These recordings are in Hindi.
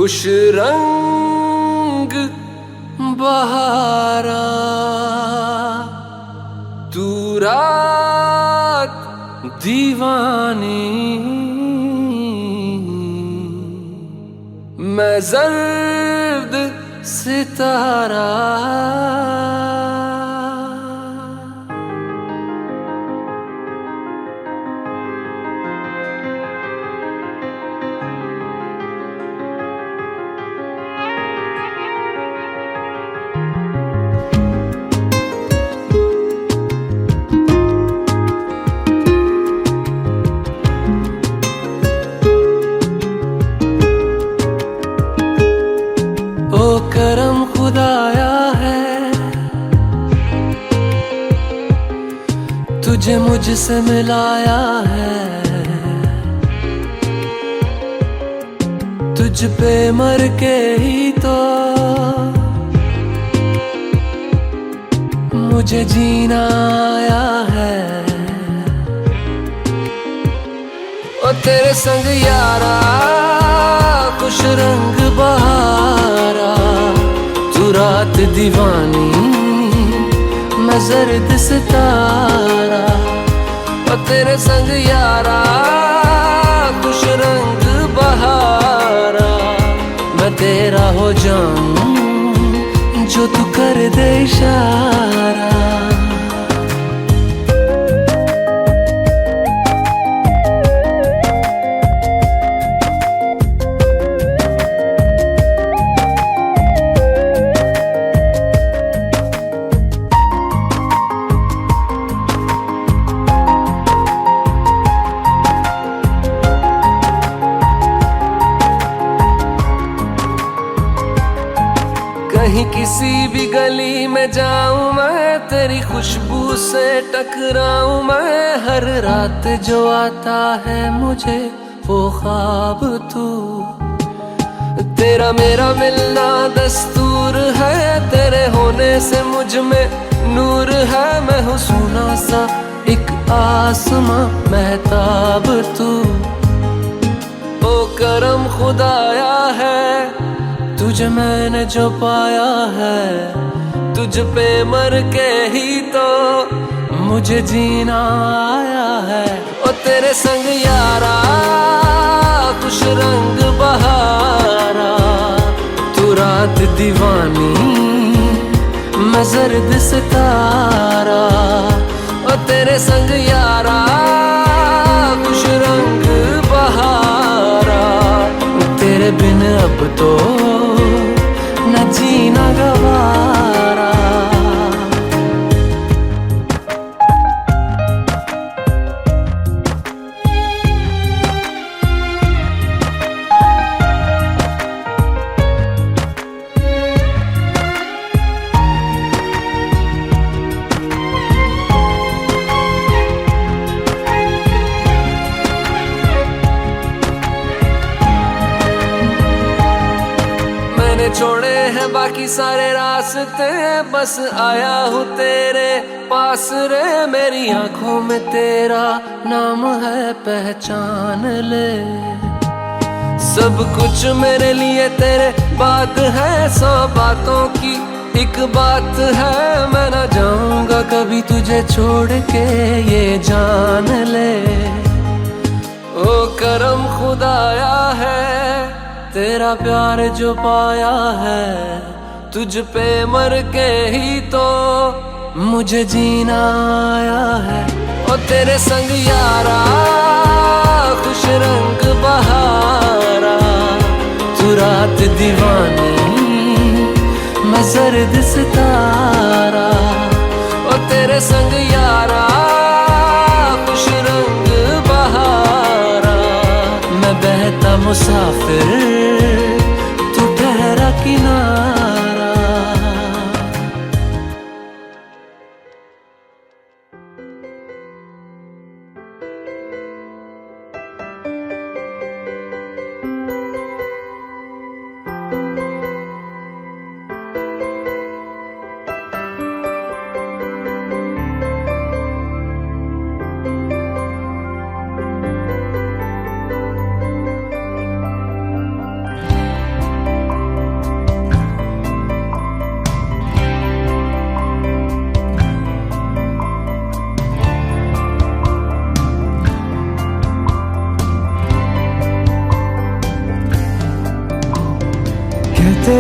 खुश रंग बहारा, तू रात दीवानी, मैं जर्द सितारा। करम खुदाया है, तुझे मुझसे मिलाया है। तुझ पे मर के ही तो मुझे जीना आया है। ओ तेरे संग यारा खुश रंग बहारा, तू रात दीवानी, मैं जर्द सितारा। और तेरे संग यारा खुश रंग बहारा, मैं तेरा हो जाऊं जो तू कर दे इशारा। कहीं किसी भी गली में जाऊं मैं, तेरी खुशबू से टकराऊं मैं। हर रात जो आता है मुझे वो ख्वाब तू, तेरा मेरा मिलना दस्तूर है। तेरे होने से मुझ में नूर है, मैं हूँ सोना सा एक आसमां महताब तू। ओ करम खुदाया है, तुझे मैंने जो पाया है। तुझ पे मर के ही तो मुझे जीना आया है। ओ तेरे संग यारा खुश रंग बहारा, तू रात दीवानी, मैं जर्द सितारा। ओ तेरे संग यारा खुश रंग बहारा, तेरे बिन अब तो न जीना गवारा। छोड़े हैं बाकी सारे रास्ते, बस आया हूँ तेरे पास रे। मेरी आंखों में तेरा नाम है, पहचान ले। सब कुछ मेरे लिए तेरे बात है, 100 बातों की एक बात है। मैं ना जाऊंगा कभी तुझे छोड़ के, ये जान ले। ओ करम खुदाया है, तेरा प्यार जो पाया है। तुझ पे मर के ही तो मुझे जीना आया है। ओ तेरे संग यारा खुश रंग बहारा, तू रात दीवानी, मैं जर्द सितारा। ओ तेरे संग यारा खुश रंग बहारा, मैं बहता मुसाफिर, तू ठहरा किनारा।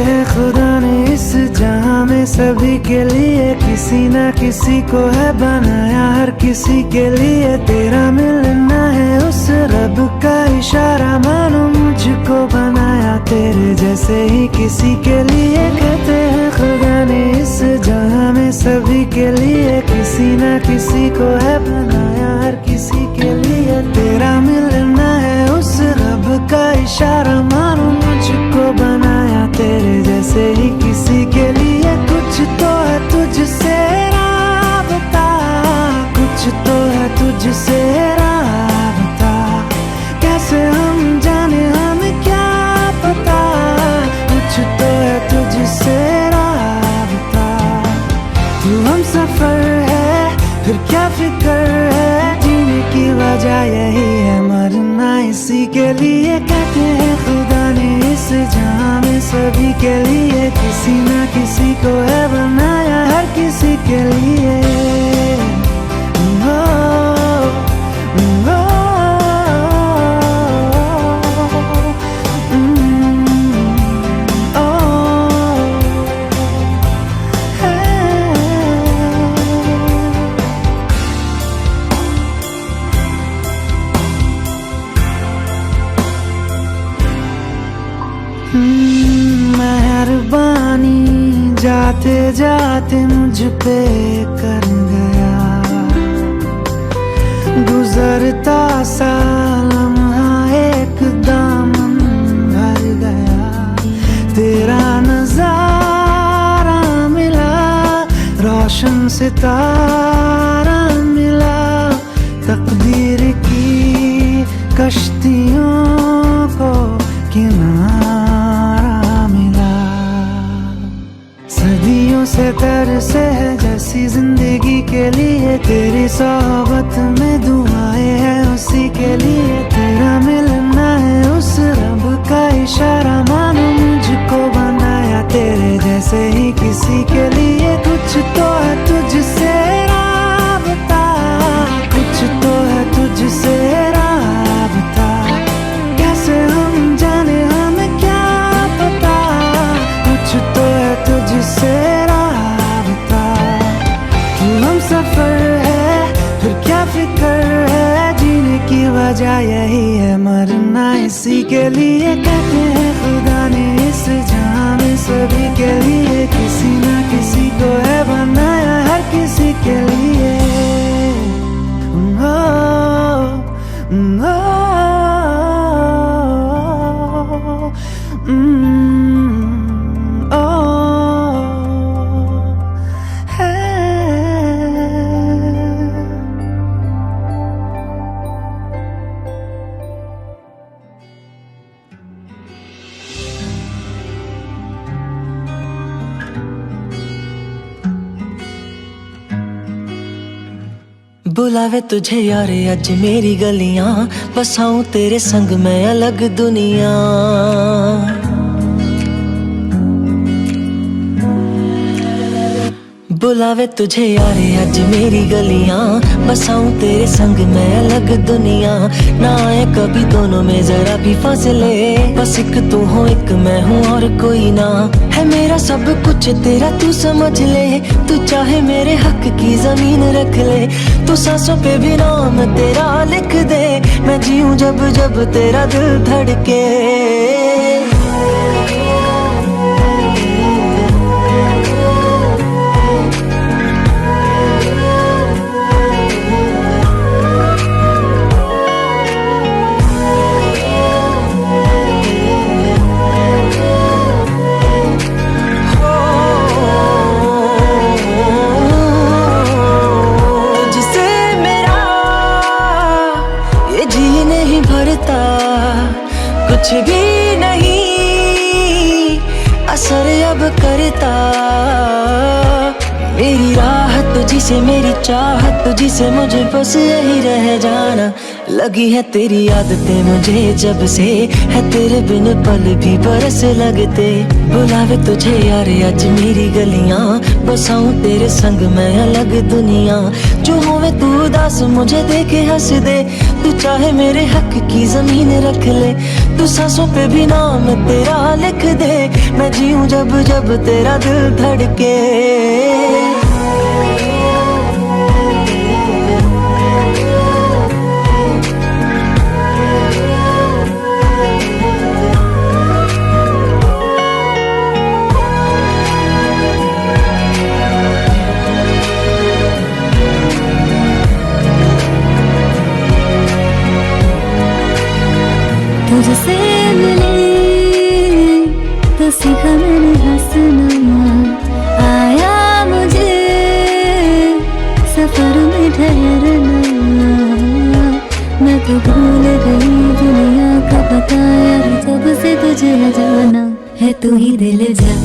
हैं खुदा ने इस जहां में सभी के लिए किसी ना किसी को है बनाया, हर किसी के लिए तेरा मिलना है उस रब का इशारा, मानो मुझको बनाया तेरे जैसे ही किसी के लिए। कहते हैं खुदा ने इस जहां में सभी के लिए किसी ना किसी को है बनाया, हर किसी के लिए तेरा मिलना है उस रब का इशारा, मानो मुझको बनाया तेरे जैसे ही किसी के लिए। कुछ तो है तुझसे राबता, कुछ तो है तुझसे राबता, कैसे हम जाने हमें क्या पता, कुछ तो है तुझसे राबता। तू हम सफर है फिर क्या फिक्र है, जीने की वजह यही है मरना इसी के लिए। कहते हैं खुदा ने इस जहां में सभी के लिए किसी ना किसी को है बनाया, हर किसी के लिए। मेहरबानी जाते जाते मुझ पे कर गया, गुजरता सा लम्हा एक दामन भर गया, तेरा नजारा मिला, रोशन सितारा मिला, तकदीर की कश्तियों को किनारा मिला। सदियों से तरसे है जैसी जिंदगी के लिए, तेरी सोहबत में दुआएं हैं उसी के लिए, तेरा मिलना है उस रब का इशारा, मानो मुझको बनाया तेरे जैसे ही किसी के लिए। कुछ तो है तुझसे राबता, कुछ तो है तुझसे राबता, कैसे हम जाने हमें क्या पता, कुछ तो है तुझसे राबता। तू हम सफर है फिर क्या फिक्र है, जीने की वजह यही है मरना इसी के लिए। कहते हैं खुदा ने इस जहां में सभी के लिए किसी ना किसी को है बनाया, हर किसी के लिए। बुलावे तुझे यारे अज मेरी गलियां, बसाऊं तेरे संग मैं अलग दुनिया। बुलावे तुझे यारे अज मेरी गलियां, बसाऊं तेरे संग मैं अलग दुनिया। ना आए कभी दोनों में जरा भी फासले, बस एक तू हो एक मैं हूँ और कोई ना। है मेरा सब कुछ तेरा तू समझ ले, तू चाहे मेरे हक की जमीन रख ले, तू सांसों पे भी नाम तेरा लिख दे, मैं जीऊं जब जब तेरा दिल धड़के। कुछ भी नहीं असर अब करता, मेरी राहत तुझी से मेरी चाहत तुझी से, मुझे बस यही रह जाना। लगी है तेरी आदतें मुझे जब से, है तेरे बिन पल भी बरस लगते। बुलावे तुझे यार आज मेरी गलियां, बसाऊं तेरे संग मैं अलग दुनिया। जो होवे तू उदास मुझे देखे हंस दे, तू चाहे मेरे हक की जमीन रख ले। तू सांसों पे भी नाम तेरा लिख दे, मैं जीऊं जब जब तेरा दिल धड़के। तुझसे मिले तो सीखा मैंने हंसना, आया मुझे सफर में ठहरना। मैं तो भूल गई दुनिया का पता यार, जब से तुझे जाना है तू ही दिल जान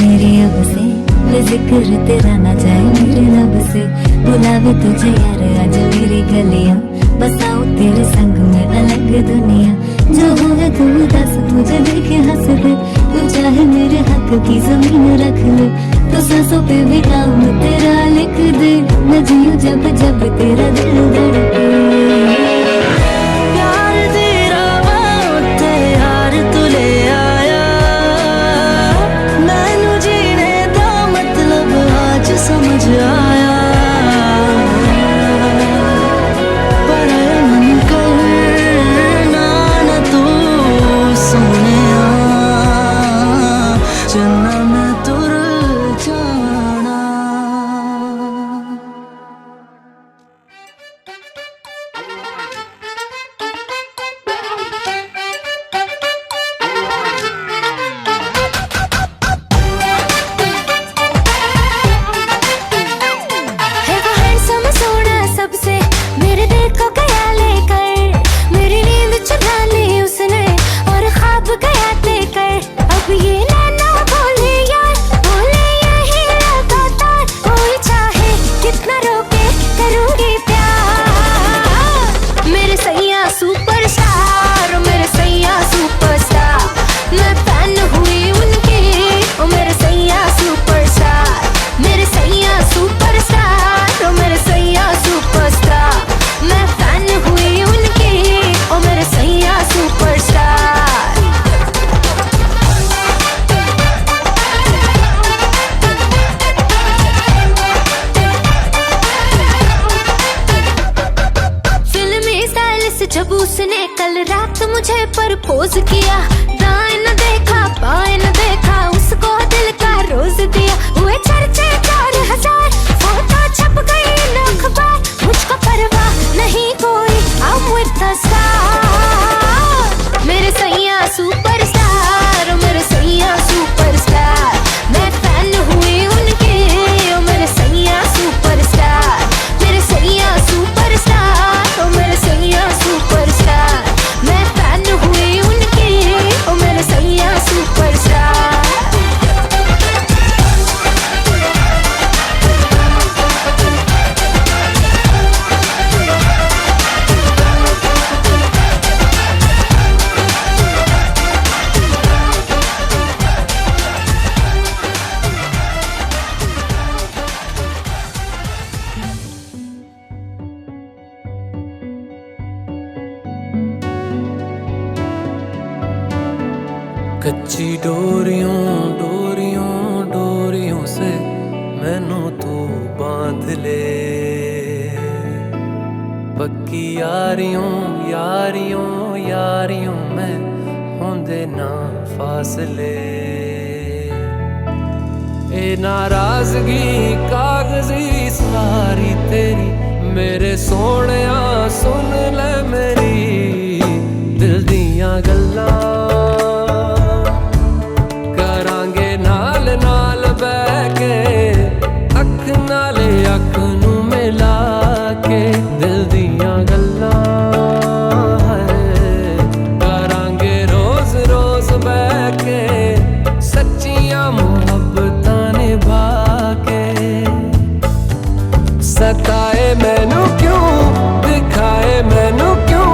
मेरी अब से। जिक्र तेरा ना जाए मेरे लब से, बुलावे तुझे यार आज मेरी गलियां, बसाऊं तेरे संग में अलग दुनिया। जो होगा तू दस मुझे देखे हंस दे, तू चाहे मेरे हक की जमीन रख ले। तो सांसों पे भी नाम तेरा लिख दे, मैं जीऊं जब जब तेरा दिल धड़के। प्यार तेरा वक्त यार तू ले आया, मैनू जीने दा मतलब आज समझ आया। जब उसने कल रात मुझे प्रपोज किया, दाएं न देखा बाएं न देखा, उसको दिल का रोज दिया। हुए चर्चे 4000, फोटो छप गई इन अखबार, मुझको परवाह नहीं कोई, I'm with the star। मेरे सैया सुपरस्टार, मेरे सैया सुपरस्टार, मैं फैन हुई उनकी, ओ मेरे सैया सुपरस्टार। मेरे सैया सुपरस्टार, ओ मेरे सैया सुपरस्टार, मैं फैन हुई उनकी, ओ मेरे सैया सुपरस्टार। कच्ची डोरियों डोरियों डोरियों से मैनू तू बांध ले, पक्की यारियों यारियों यारियों में होंदे ना फासले। ए नाराजगी कागजी सारी तेरी, मेरे सोहणिया सुन ले मेरी दिल दियां गल्लां। सताए मैनू क्यों, दिखाए मैनू क्यों,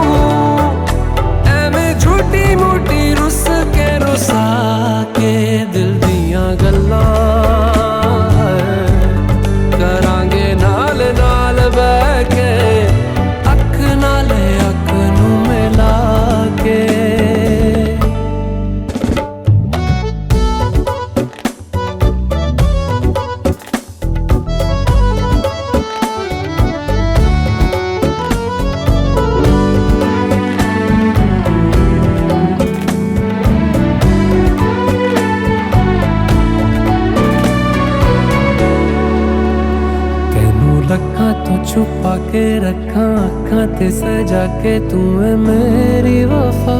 के रखा अखां ते सजा के तू है मेरी वफा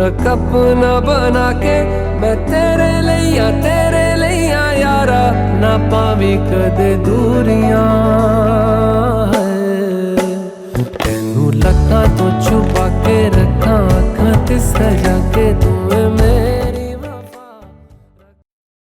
रख अपना बना के मैं तेरे लिया यारा ना पावी कदे दूरियां